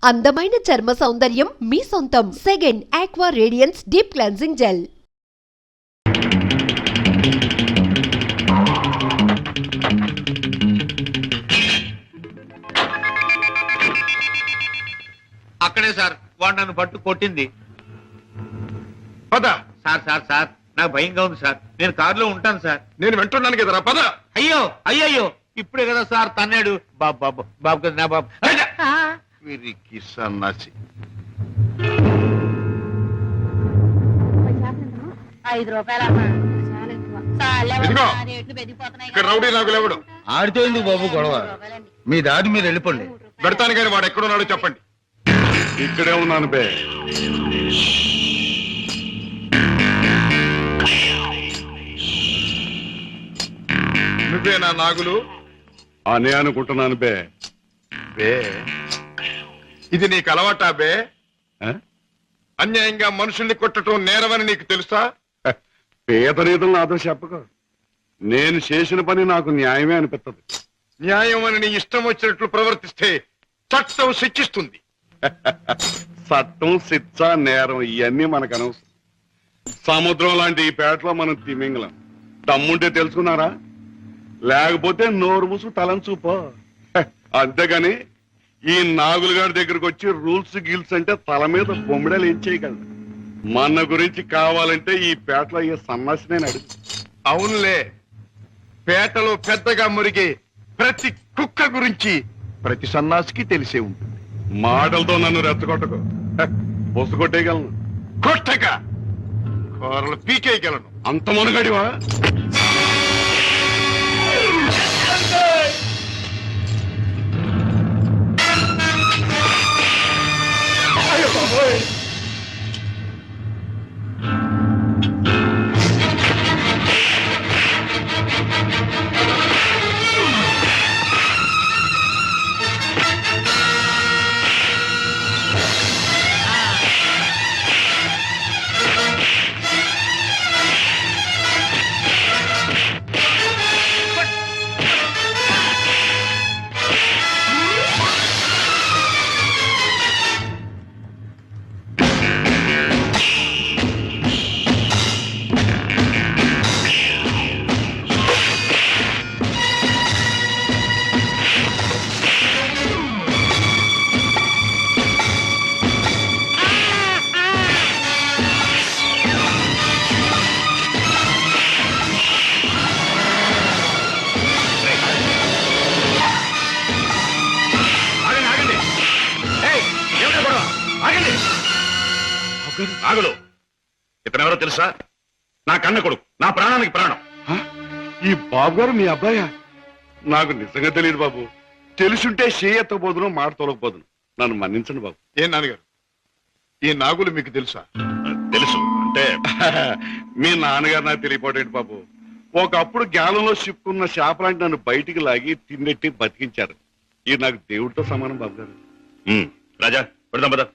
అందమైన చర్మ సౌందర్యం మీ సొంతం. Second aqua radiance deep cleansing gel. అక్కడే సార్ వాడు నన్ను పట్టు కొట్టింది. పద. సార్ సార్ సార్ నాకు భయంగా ఉంది సార్. నేను కారులో ఉంటాను సార్. నేను వింటున్నాను కదరా, పద. అయ్యో అయ్యయ్యో ఇప్పుడే కదా సార్ తన్నాడు. బాబు బాబు బాబు కదా నా బాబు. వీరికి సన్నాసి. 5 రూపాయలమ్మా. ఇదిగో, ఇక్కడ రౌడీ నాకు లేవడు. ఆడితో ఎందుకు బాబు గొడవ? మీ దారి మీరు వెళ్ళిపోండి. పెడతాను కానీ వాడు ఎక్కడున్నాడో చెప్పండి. ఇక్కడే ఉన్నాను బే. నువ్వే నా నాగులు అనే అనుకుంటున్నాను బే. బే ఇది నీకు అలవాటా బే? అన్యాయంగా మనుషుల్ని కొట్టడం నేరమని నీకు తెలుసా? పేదరీతులు నాతో చెప్పక. నేను చేసిన పని నాకు న్యాయమే అనిపిస్తుంది. న్యాయం అని నీ ఇష్టం వచ్చినట్లు ప్రవర్తిస్తే చట్టం శిక్షిస్తుంది. చట్టం, శిక్ష, నేరం ఇవన్నీ మనకు అనవసరం. సముద్రం లాంటి ఈ పేటలో మనం తిమింగలం. దమ్ముంటే తెలుసుకున్నారా? లేకపోతే నోరు మూసు తలంచూపో. అంతేగాని ఈ నాగులు గారి దగ్గరకు వచ్చి రూల్స్ గిల్స్ అంటే తల మీద బొమ్మిడలు ఏం చేయగలరు. మన గురించి కావాలంటే ఈ పేటలో ఈ సన్నాసినే అడుగు. అవునులే, పేటలో పెద్దగా మురిగే ప్రతి కుక్క గురించి ప్రతి సన్నాసికి తెలిసే ఉంటుంది. మాటలతో నన్ను రెచ్చగొట్టకు. బొస్సు కొట్టేయగలను, కొట్టక కూరలు పీకేయగలను. అంత మునగడివా? నాగులు, ఇతనెవరో తెలుసా? నా కన్న కొడుకు, నా ప్రాణానికి ప్రాణం. ఈ బాబు గారు మీ అబ్బాయా? నాకు నిజంగా తెలియదు బాబు. తెలుసుంటే చేయెత్తకపోదును, మాట తొలగపోదును. నన్ను మన్నించండి బాబు. ఏ నాన్నగారు, ఈ నాగులు మీకు తెలుసా? తెలుసు అంటే మీ నాన్నగారు నాకు తెలియపోటేంటి బాబు. ఒకప్పుడు గ్యాలంలో చిక్కున్న చేపలాంటి నన్ను బయటికి లాగి తిన్నెట్టి బతికించారు. ఇది నాకు దేవుడితో సమానం బాబు గారు. రాజా పెడదాం పద.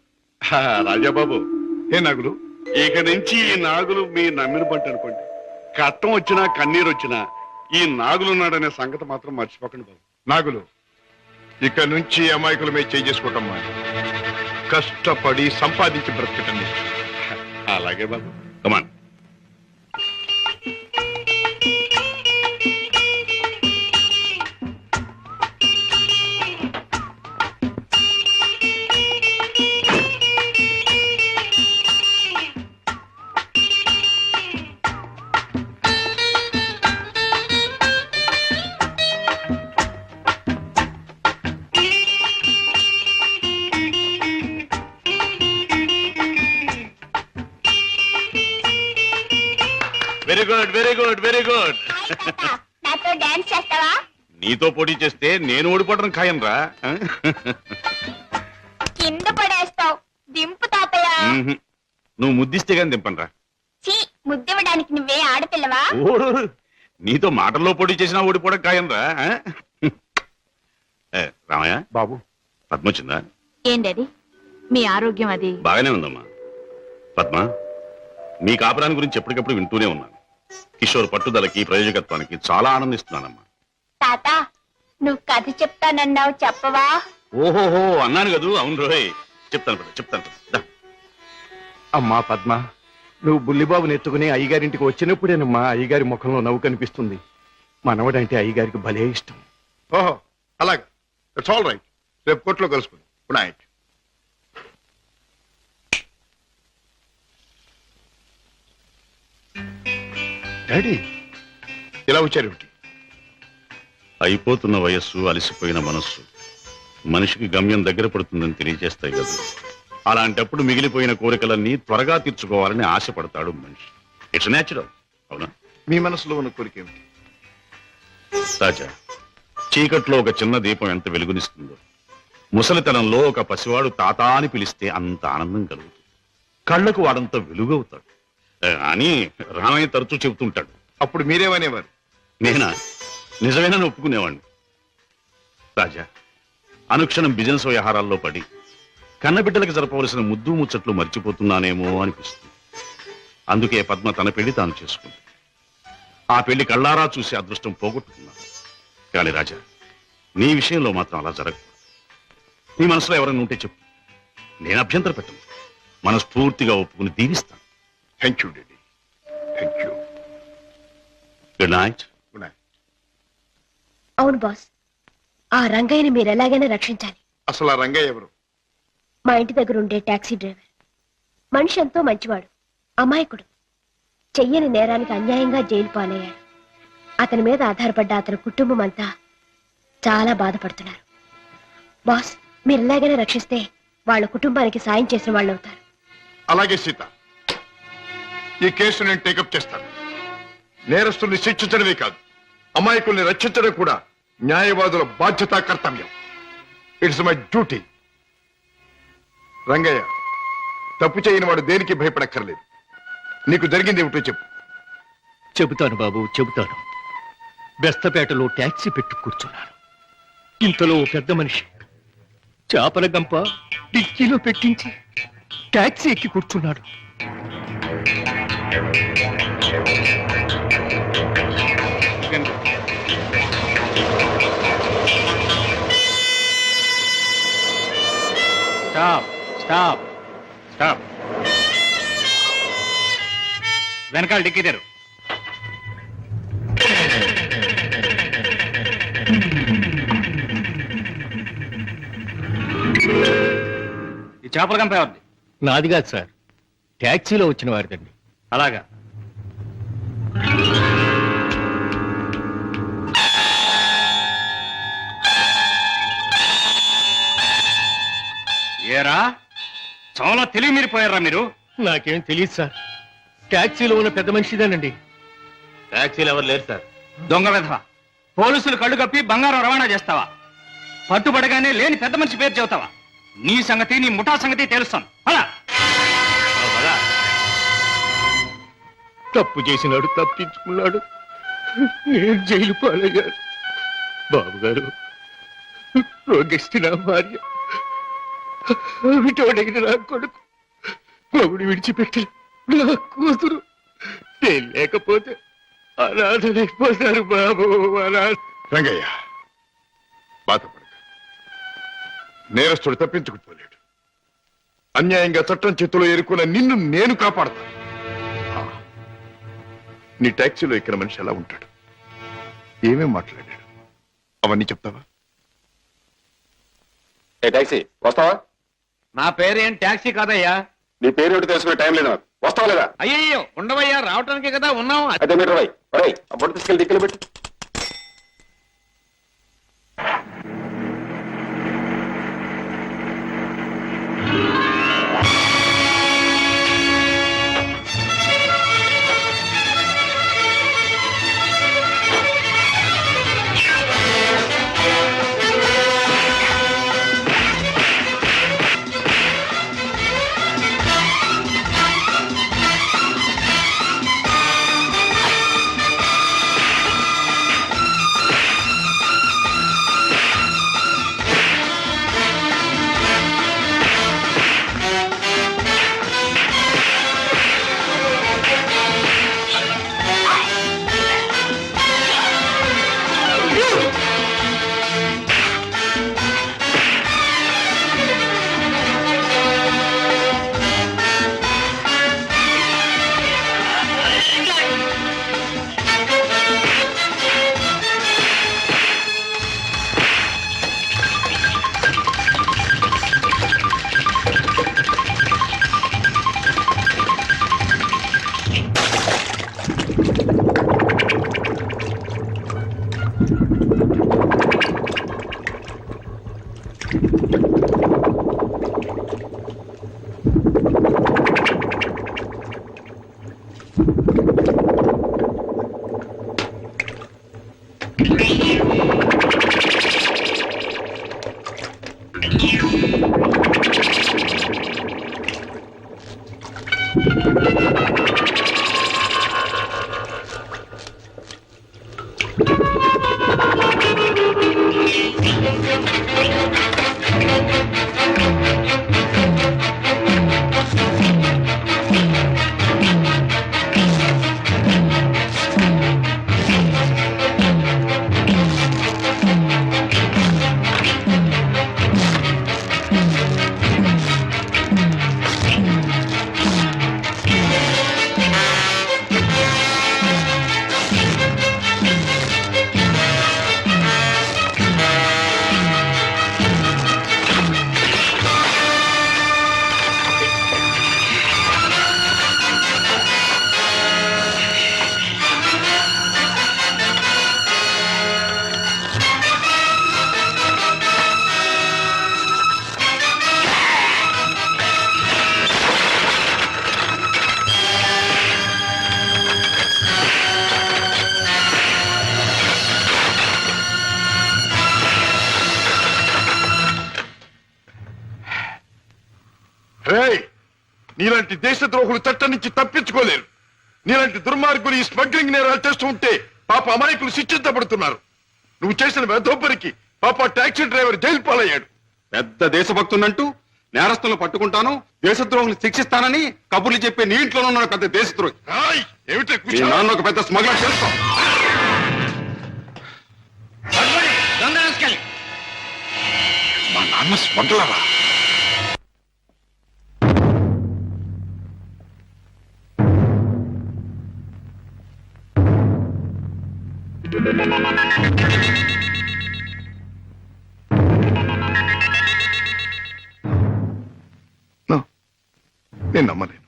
రాజాబాబు, ఏ నాగులు, ఇక నుంచి ఈ నాగులు మీ నమ్మిన పంట అనుకోండి. కట్టం వచ్చినా కన్నీరు వచ్చినా ఈ నాగులున్నాడనే సంగతి మాత్రం మర్చిపోకండి బాబు. నాగులు, ఇక నుంచి అమాయకుల మీద చేసుకుంటాం. కష్టపడి సంపాదించి బ్రతకటం. అలాగే బాబు. Come on. Very good, very good, very good. నాతో డాన్స్ చేస్తావా? నీతో పోటీ చేస్తే నేను ఓడిపోవడం ఖాయం రా. కింద పడేస్తావు. దింపు తాతయ్య. నువ్వు ముద్దిస్తే గాని దింపనరా. చీ, ముద్దివ్వడానికి నువ్వే ఆడపిల్లవా? నీతో మాటల్లో పోటీ చేసినా ఓడిపోవడం ఖాయం రా. రామయ్య బాబు, పద్మ వచ్చిందా? ఏంటది? మీ ఆరోగ్యం అది బాగానే ఉందమ్మా. పద్మ, మీ కాపురాన్ని గురించి ఎప్పటికప్పుడు వింటూనే ఉన్నాను. కిషోర్ పట్టుదలకి, ప్రయోజకత్వానికి చాలా ఆనందిస్తున్నానమ్మా. తాత, నువ్వు కథ చెప్తానన్నావు, చెప్పవా? ఓహోహో అన్నాను కదూ. అవును రోయ్, చెప్తాను. దా. అమ్మా పద్మ, నువ్వు బుల్లిబాబుని ఎత్తుకుని అయ్యగారింటికి వచ్చినప్పుడేనమ్మా అయ్యగారి ముఖంలో నవ్వు కనిపిస్తుంది. మనవడంటే అయ్యగారికి భలే ఇష్టం. ఓహో అలాగే, ఇట్స్ ఆల్ రైట్. రేపు కోర్టులో కలుసుకుందాం. Good night. డాడీ ఇలా వచ్చారేమిటి? అయిపోతున్న వయస్సు, అలసిపోయిన మనస్సు మనిషికి గమ్యం దగ్గర పడుతుందని తెలియజేస్తాయి కదా. అలాంటప్పుడు మిగిలిపోయిన కోరికలన్నీ త్వరగా తీర్చుకోవాలని ఆశపడతాడు మనిషి. It's natural. అవునా? మీ మనసులో ఉన్న కోరిక ఏమిటి? రాజా, చీకట్లో ఒక చిన్న దీపం ఎంత వెలుగునిస్తుందో, ముసలితనంలో ఒక పసివాడు తాత అని పిలిస్తే అంత ఆనందం కలుగుతుంది. కళ్ళకు వాడంత వెలుగవుతాడు అని రామయ్య తరచూ చెబుతుంటాడు. అప్పుడు మీరేమనేవారు? నేనా? నిజమేనని ఒప్పుకునేవాడిని. రాజా, అనుక్షణం బిజినెస్ వ్యవహారాల్లో పడి కన్నబిడ్డలకు జరపవలసిన ముద్దు ముచ్చట్లు మర్చిపోతున్నానేమో అనిపిస్తుంది. అందుకే పద్మ తన పెళ్లి తాను చేసుకుంది. ఆ పెళ్లి కళ్ళారా చూసి అదృష్టం పోగొట్టుకున్నాను. కానీ రాజా, నీ విషయంలో మాత్రం అలా జరగదు. నీ మనసులో ఎవరైనా ఉంటే చెప్పు, నేను అభ్యంతర పెట్టను. మనస్ఫూర్తిగా ఒప్పుకుని దీవిస్తాను. Thank you daddy, thank you. Good night. Good night. అవును బాస్, ఆ రంగయ్యని మీరు ఎలాగైనా రక్షించాలి. అసలు ఆ రంగయ్య ఎవరు? మా ఇంటి దగ్గర ఉండే టాక్సీ డ్రైవర్. మనిషి ఎంతో మంచివాడు, అమాయకుడు. చెయ్యని నేరానికి అన్యాయంగా జైలు పాలయ్యాడు. అతని మీద ఆధారపడ్డ అతని కుటుంబం అంతా చాలా బాధపడుతున్నారు. బాస్, మీరు ఎలాగైనా రక్షిస్తే వాళ్ళ కుటుంబానికి సాయం చేసిన వాళ్ళు అవుతారు. అలాగే సీత, ఈ కేసు నేను టేకప్ చేస్తాను. నేరస్తుల్ని శిక్షించడమే కాదు, అమాయకుల్ని రక్షించడం కూడా న్యాయవాదుల బాధ్యత, కర్తవ్యం. It's my duty. రంగయ్య, తప్పు చేయని వాడు దేనికి భయపడక్కర్లేదు. నీకు జరిగింది ఏమిటో చెప్పు. చెబుతాను బాబు, చెబుతాను. బెస్తపేటలో టాక్సీ పెట్టి కూర్చున్నాను. ఇంతలో ఓ పెద్ద మనిషి చేపల గంప డిక్కీలో పెట్టించి టాక్సీ ఎక్కి కూర్చున్నాడు. Stop stop stop. వెనకాల డిక్కీ తెరు. ఈ చేపల కంప ఎవరిది? నాది కాదు సార్, టాక్సీలో వచ్చిన వారిదండి. అలాగా. ఏరా, చాలా తెలివి మీరిపోయారా మీరు? నాకేం తెలియదు సార్, టాక్సీలో ఉన్న పెద్ద మనిషిదేనండి. టాక్సీలు ఎవరు లేరు సార్. దొంగ వెధవ, పోలీసులు కళ్ళు కప్పి బంగారం రవాణా చేస్తావా? పట్టుబడగానే లేని పెద్ద మనిషి పేరు చెబుతావా? నీ సంగతి, నీ ముఠా సంగతి తెలుస్తాను. అలా తప్పు చేసినాడు, తప్పించుకున్నాడు. నేను జైలు పాలయ్యాను. బాబు గారు, రోగిష్టి నా భార్య, విటోడైన నా కొడుకు, మొగుడు విడిచిపెట్టిన నా కూతురు, నేను లేకపోతే అనాథలైపోతారు బాబు. రంగయ్య, బాధపడక. నేరస్తుడు తప్పించుకుపోలేడు. అన్యాయంగా చట్టం చేతిలో ఎరుకున్న నిన్ను నేను కాపాడతాను. నీ టాక్సీలో ఎక్కిన మనిషి ఎలా ఉంటాడు, ఏమేం మాట్లాడాడు, అవన్నీ చెప్తావా? టాక్సీ వస్తావా? నా పేరేం టాక్సీ కాదయ్యా. నీ పేరు ఏంటో తెలుసుకునే టైం లేదు నాకు. వస్తావా లేదా? అయ్యయ్యో, ఉండవయ్యా, రావటానికే కదా ఉన్నాం. అయితే మీటర్ ఆ బొట్టు తీసుకెళ్ళి దిక్కులు పెట్టు. రేయ్, నీలాంటి దేశద్రోహులు చట్టం నుంచి తప్పించుకోలేరు. నీలాంటి దుర్మార్గులు ఈ స్మగ్లింగ్ నేరాలు చేస్తూ ఉంటే పాప అమాయకులు శిక్షించబడుతున్నారు. నువ్వు చేసిన వెధోపరికి పాప టాక్సీ డ్రైవర్ జైలు పాలయ్యాడు. పెద్ద దేశభక్తున్నంటూ నేరస్తులను పట్టుకుంటాను, దేశద్రోహులు శిక్షిస్తానని కబుర్లు చెప్పే నీ ఇంట్లోనే ఉన్నాడు పెద్ద దేశద్రోహి. రాయ్, ఏమిటా మీ కూర్చో? నాన్న ఒక పెద్ద స్మగ్లర్ తెలుసుకో. మా నాన్న స్మగ్లరా? నేను నమ్మలేను.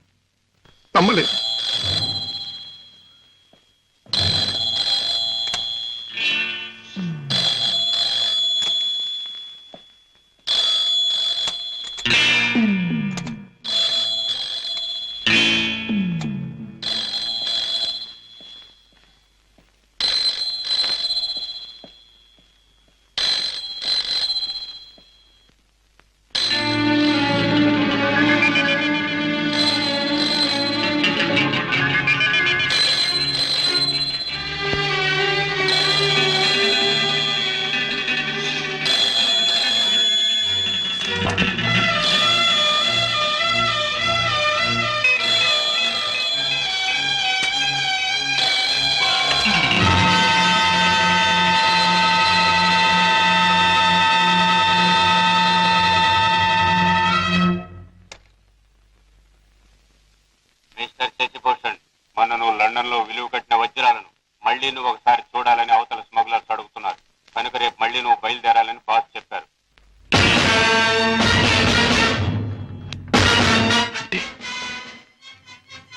మిస్టర్ శశిభూషణ్, మొన్న నువ్వు లండన్ లో విలువ కట్టిన వజ్రాలను మళ్ళీ నువ్వు ఒకసారి చూడాలని అవతల స్మగ్లర్స్ అడుగుతున్నారు. కనుక రేపు మళ్ళీ నువ్వు బయలుదేరాలని బాస్ చెప్పారు.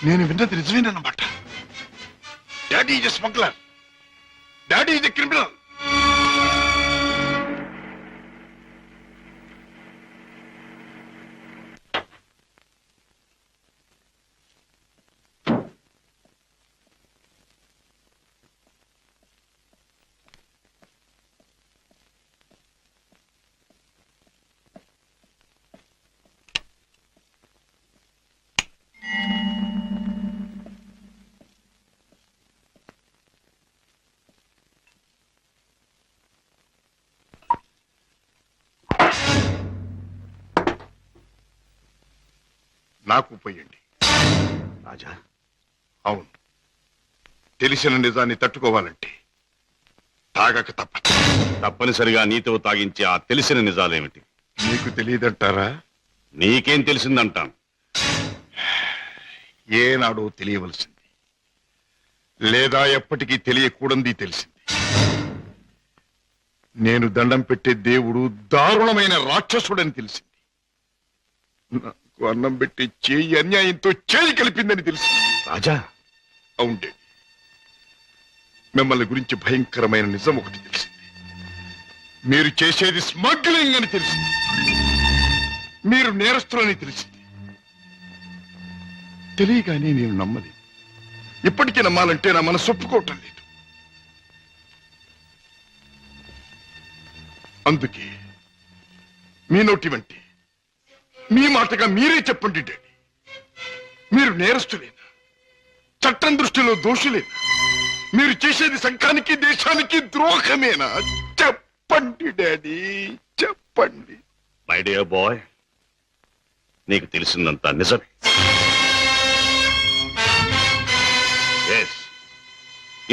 నేను విన్నది నిజమేనన్నమాట. Daddy is smuggler. Daddy is criminal. నాకు పోయండి. రాజా, అవును, తెలిసిన నిజాన్ని తట్టుకోవాలంటే తాగక తప్పదు. తప్పనిసరిగా నీతో తాగించి ఆ తెలిసిన నిజాలేమిటి? మీకు తెలియదంటారా? నీకేం తెలిసిందంటాను. ఏనాడో తెలియవలసింది, లేదా ఎప్పటికీ తెలియకూడంది తెలిసింది. నేను దండం పెట్టే దేవుడు దారుణమైన రాక్షసుడని తెలిసింది. నాకు అన్నం పెట్టి చేయి అన్యాయంతో చేయి కలిపిందని తెలిసింది. రాజా, అవుండే, మిమ్మల్ని గురించి భయంకరమైన నిజం ఒకటి తెలిసింది. మీరు చేసేది స్మగ్లింగ్ అని తెలిసింది. మీరు నేరస్తులని తెలిసింది. తెలియగానే నేను నమ్మలేదు. ఇప్పటికీ నమ్మాలంటే నా మనసు ఒప్పుకోవటం లేదు. అందుకే మీ నోటి వంటి మీ మాటగా మీరే చెప్పండి డాడీ, మీరు నేరస్తులేనా? చట్టం దృష్టిలో దోషులేనా? మీరు చేసేది సంఘానికి దేశానికి ద్రోహమేనా? చెప్పండి డాడీ, చెప్పండి. మై డియర్ బాయ్, నీకు తెలిసిందంతా నిజమే.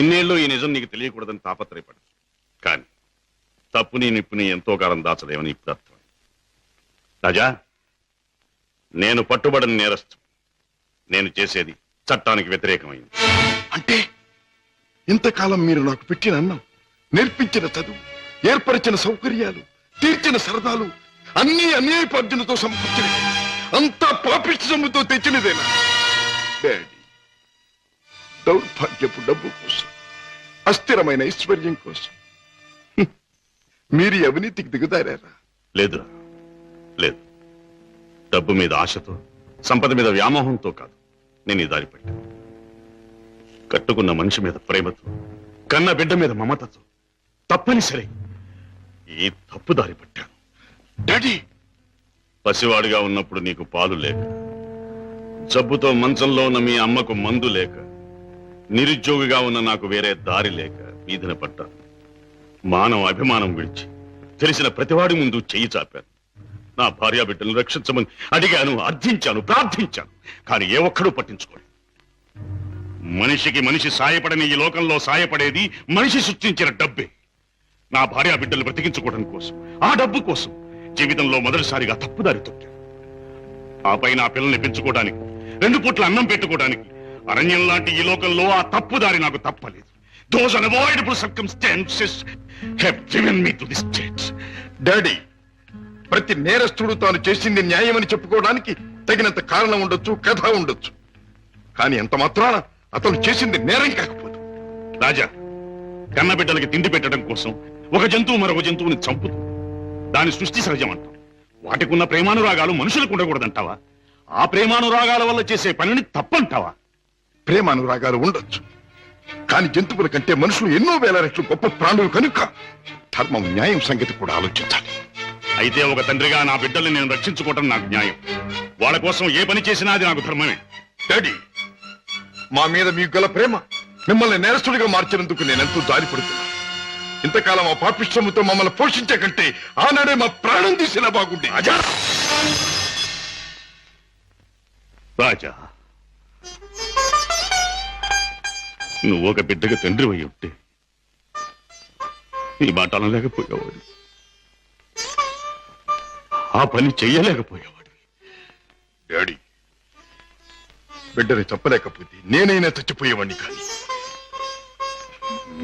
ఇన్నేళ్ళు ఈ నిజం నీకు తెలియకూడదని తాపత్రయపడు. కానీ తప్పుని నిప్పుని ఎంతో కాలం దాచలేమని ఇప్పుడు అర్థం. రాజా, నేను పట్టుబడని నేరస్తు. నేను చేసేది చట్టానికి వ్యతిరేకమైంది. అంటే ఇంతకాలం మీరు నాకు పెట్టిన అన్నం, నేర్పించిన చదువు, ఏర్పరిచిన సౌకర్యాలు, తీర్చిన సరదాలు అన్ని అన్యాయపార్జనతో సమకూర్చినవి, అంతా పాపిష్టి సొమ్ముతో తెచ్చినదేనా? డాడీ, దౌర్భాగ్యపు డబ్బు కోసం, అస్థిరమైన ఐశ్వర్యం కోసం మీరు ఈ అవినీతికి దిగుదారా? లేదురా, లేదు. డబ్బు మీద ఆశతో, సంపద మీద వ్యామోహంతో కాదు నేను ఈ దారి పట్టాను. కట్టుకున్న మనిషి మీద ప్రేమతో, కన్న బిడ్డ మీద మమతతో తప్పనిసరి ఈ తప్పు దారి పట్టాను. డాడీ, పసివాడిగా ఉన్నప్పుడు నీకు పాలు లేక, జబ్బుతో మంచంలో ఉన్న మీ అమ్మకు మందు లేక, నిరుద్యోగిగా ఉన్న నాకు వేరే దారి లేక వీధిన పడ్డాను. మానవ అభిమానం విడిచి తెలిసిన ప్రతివాడి ముందు చెయ్యి చాపాను. నా భార్యా బిడ్డలను రక్షించమని అడిగాను, అర్థించాను, ప్రార్థించాను. కానీ ఏ ఒక్కడూ పట్టించుకోలేదు. మనిషికి మనిషి సాయపడని ఈ లోకంలో సాయపడేది మనిషి సృష్టించిన డబ్బే. నా భార్యా బిడ్డలు బ్రతికించుకోవడం కోసం, ఆ డబ్బు కోసం జీవితంలో మొదటిసారిగా తప్పుదారి తొక్కాను. ఆపై నా పిల్లల్ని పెంచుకోవడానికి, 2 పూట్ల అన్నం పెట్టుకోవడానికి అరణ్యం లాంటి ఈ లోకంలో ఆ తప్పుదారి నాకు తప్పలేదు. Those unavoidable circumstances have driven me to this state. Daddy, ప్రతి నేరస్తుడు తాను చేసింది న్యాయమని చెప్పుకోవడానికి తగినంత కారణం ఉండొచ్చు, కథ ఉండొచ్చు. కానీ ఎంత మాత్రాన అతను చేసింది నేరం కాకపోదు. రాజా, కన్నబిడ్డలకి తిండి పెట్టడం కోసం ఒక జంతువు మరొక జంతువుని చంపుతుంది. దాని సృష్టి సహజం అంటాం. వాటికున్న ప్రేమానురాగాలు మనుషులకు ఉండకూడదంటావా? ఆ ప్రేమానురాగాల వల్ల చేసే పనిని తప్పంటావా? ప్రేమానురాగాలు ఉండొచ్చు, కానీ జంతువుల కంటే మనుషులు ఎన్నో వేల రెట్లు గొప్ప ప్రాణులు కనుక ధర్మం, న్యాయం సంగతి కూడా ఆలోచించాలి. అయితే ఒక తండ్రిగా నా బిడ్డల్ని నేను రక్షించుకోవటం నాకు న్యాయం. వాళ్ళ కోసం ఏ పని చేసినా అది నాకు ధర్మమే. డాడీ, మా మీద మీకు గల ప్రేమ మిమ్మల్ని నేరస్తుడిగా మార్చినందుకు నేనెంతో జాలిపడుతున్నాను. ఇంతకాలం ఆ పాపిష్టముతో మమ్మల్ని పోషించే కంటే ఆనాడే మా ప్రాణం తీసినా బాగుండే. రాజా, నువ్వు ఒక బిడ్డగా తండ్రి అయి ఉంటే ఈ మాట అనలేకపోయేవాడు, ఆ పని చెయ్యలేకపోయేవాడు. డాడీ, బిడ్డని చెప్పలేకపోతే నేనైనా చచ్చిపోయేవాడిని, కానీ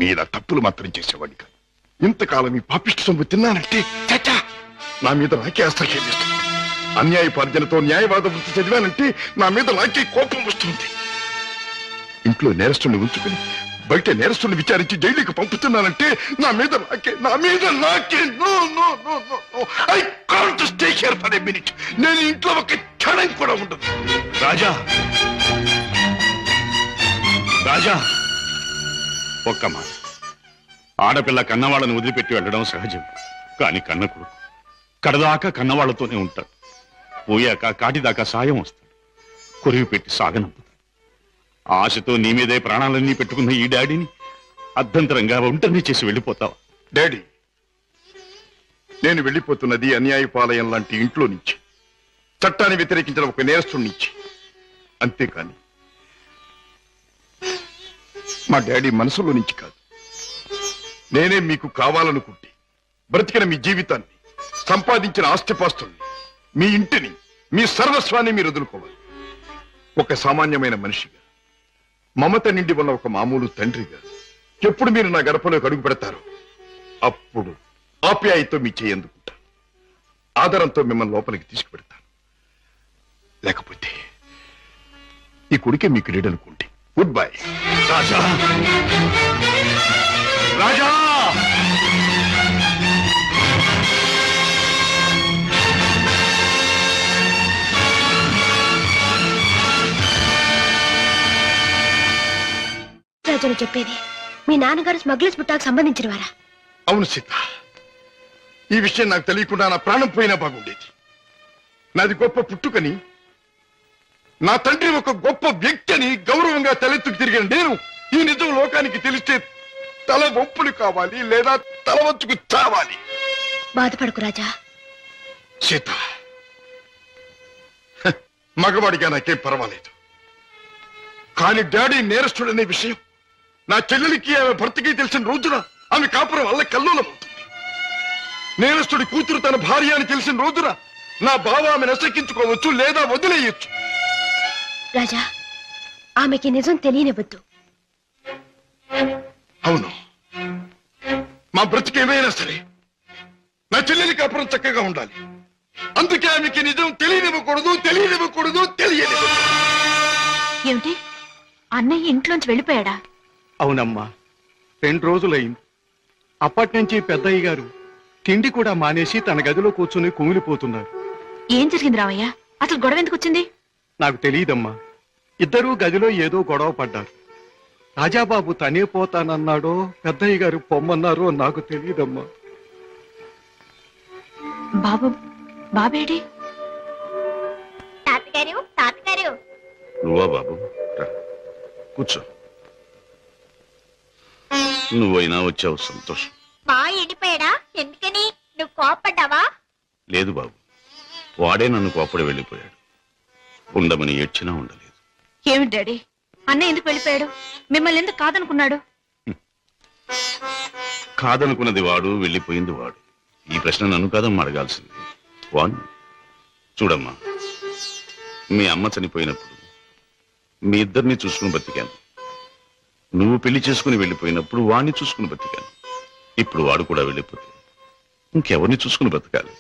మీలా తప్పులు మాత్రం చేసేవాడిని కాదు. ఇంతకాలం ఈ పాపిష్టి సొమ్ము తిన్నానంటే చచ్చా నా మీద నాకే అసహ్యం వేస్తుంది. అన్యాయపార్జనతో న్యాయవాద వృత్తి చదివానంటే నా మీద నాకే కోపం వస్తుంది. ఇంట్లో నేరస్తుని ఉంచుకుని బయట నేరస్తుని విచారించి జైలుకి పంపుతున్నానంటే నా మీద నాకే no no no no no I can't stay here for a minute. నేను ఇంట్లో ఒక క్షణం కూడా ఉండదు. రాజా, రాజా, ఒక్క మాట. ఆడపిల్ల కన్నవాళ్ళని వదిలిపెట్టి వెళ్ళడం సహజం. కానీ కన్న కొడుకు కడదాకా కన్నవాళ్లతోనే ఉంటాడు. పోయాక కాటిదాకా సాయం వస్తాడు. కొరివి పెట్టి సాగనంపుతాడు. ఆశతో నీ మీదే ప్రాణాలన్నీ పెట్టుకున్న ఈ డాడీని అర్ధంతరంగా ఒంటరిని చేసి వెళ్ళిపోతావా? డాడీ, నేను వెళ్ళిపోతున్నది అన్యాయపాలయం లాంటి ఇంట్లో నుంచి, చట్టాన్ని వ్యతిరేకించిన ఒక నేరస్తుడి నుంచి. అంతేకాని మా డాడీ మనసులో నుంచి కాదు. నేనే మీకు కావాలనుకుంటే బ్రతికిన మీ జీవితాన్ని, సంపాదించిన ఆస్తిపాస్తుల్ని, మీ ఇంటిని, మీ సర్వస్వాన్ని మీరు వదులుకోవాలి. ఒక సామాన్యమైన మనిషిగా, మమత నిండి ఉన్న ఒక మామూలు తండ్రిగా ఎప్పుడు మీరు నా గడపలోకి అడుగు పెడతారో అప్పుడు ఆప్యాయతో మీ చేయి అందుకుంటాను. ఆదరంతో మిమ్మల్ని లోపలికి తీసుకుపెడతాను. లేకపోతే ఈ కొడుకే మీ క్రీడనుకోండి. Good bye. రాజా, రాజా, రాజును చెప్పేది మీ నాన్నగారు స్మగ్లర్స్ బుట్టాకు సంబంధించిన వారా? అవును సీత, ఈ విషయం నాకు తెలియకుండా నా ప్రాణం పోయినా బాగుండేది. నాది గొప్ప పుట్టుకని, నా తండ్రి ఒక గొప్ప వ్యక్తి అని గౌరవంగా తలెత్తుకు తిరిగిన నేను ఈ నిజం లోకానికి తెలిస్తే తల వంపులు కావాలి, లేదా తల వంచుకు చావాలి. బాధపడకు రాజా. సీత, మగవాడిగా నాకేం పర్వాలేదు. కానీ డాడీ నేరస్తుడనే విషయం నా చెల్లెలికి, ఆమె భర్తకి తెలిసిన రోజున ఆమె కాపురం వల్ల కల్లోలమవుతుంది. నేరస్తుడి కూతురు తన భార్య అని తెలిసిన రోజున నా బావ ఆమెను అసక్కించుకోవచ్చు, లేదా వదిలేయచ్చు. రాజా, ఆమెకి నిజం తెలియనివ్వద్దు. అవును, మా బ్రతికేమైనా సరే నా చెల్లెలి కాపురం చక్కగా ఉండాలి. అందుకే ఆమెకి నిజం తెలియనివ్వకూడదు. ఏమిటి, అన్నయ్య ఇంట్లోంచి వెళ్ళిపోయాడా? అవునమ్మా, 2 రోజులైంది. అప్పటి నుంచి పెద్దయ్య గారు తిండి కూడా మానేసి తన గదిలో కూర్చుని కుమిలిపోతున్నారు. ఏం జరిగింది రామయ్య? అసలు గొడవ ఎందుకు వచ్చింది? నాకు తెలియదమ్మా. ఇద్దరూ గదిలో ఏదో గొడవ పడ్డారు. రాజాబాబు తనే పోతానన్నాడో పెద్దయ్య గారు పొమ్మన్నారో నాకు తెలియదమ్మా. బాబేడి? తాతగారు తాతగారు. నువ్వా బాబు? రా, కూర్చో. నువ్వైనా వచ్చావు, సంతోషం. మా ఎండిపోయాడా? ఎందుకని? నువ్వు కోపడ్డావా? లేదు బాబు, వాడే నన్ను కోపడి వెళ్ళిపోయాడు. ఉండమని ఏడ్చినా ఉండలేదు. ఏమిటి డాడీ, అన్నయ్య ఎందుకు వెళ్ళిపోయాడు? మిమ్మల్ని ఎందుకు కాదనుకున్నాడు? కాదనుకున్నది వాడు, వెళ్ళిపోయింది వాడు. ఈ ప్రశ్న నన్ను కాదమ్మా అడగాల్సింది, వాణ్ణి. చూడమ్మా, మీ అమ్మ చనిపోయినప్పుడు మీ ఇద్దరిని చూసుకుని బతికాను. నువ్వు పెళ్లి చేసుకుని వెళ్ళిపోయినప్పుడు వాణ్ణి చూసుకుని బతికాను. ఇప్పుడు వాడు కూడా వెళ్ళిపోతే ఇంకెవరిని చూసుకుని బతకాలి?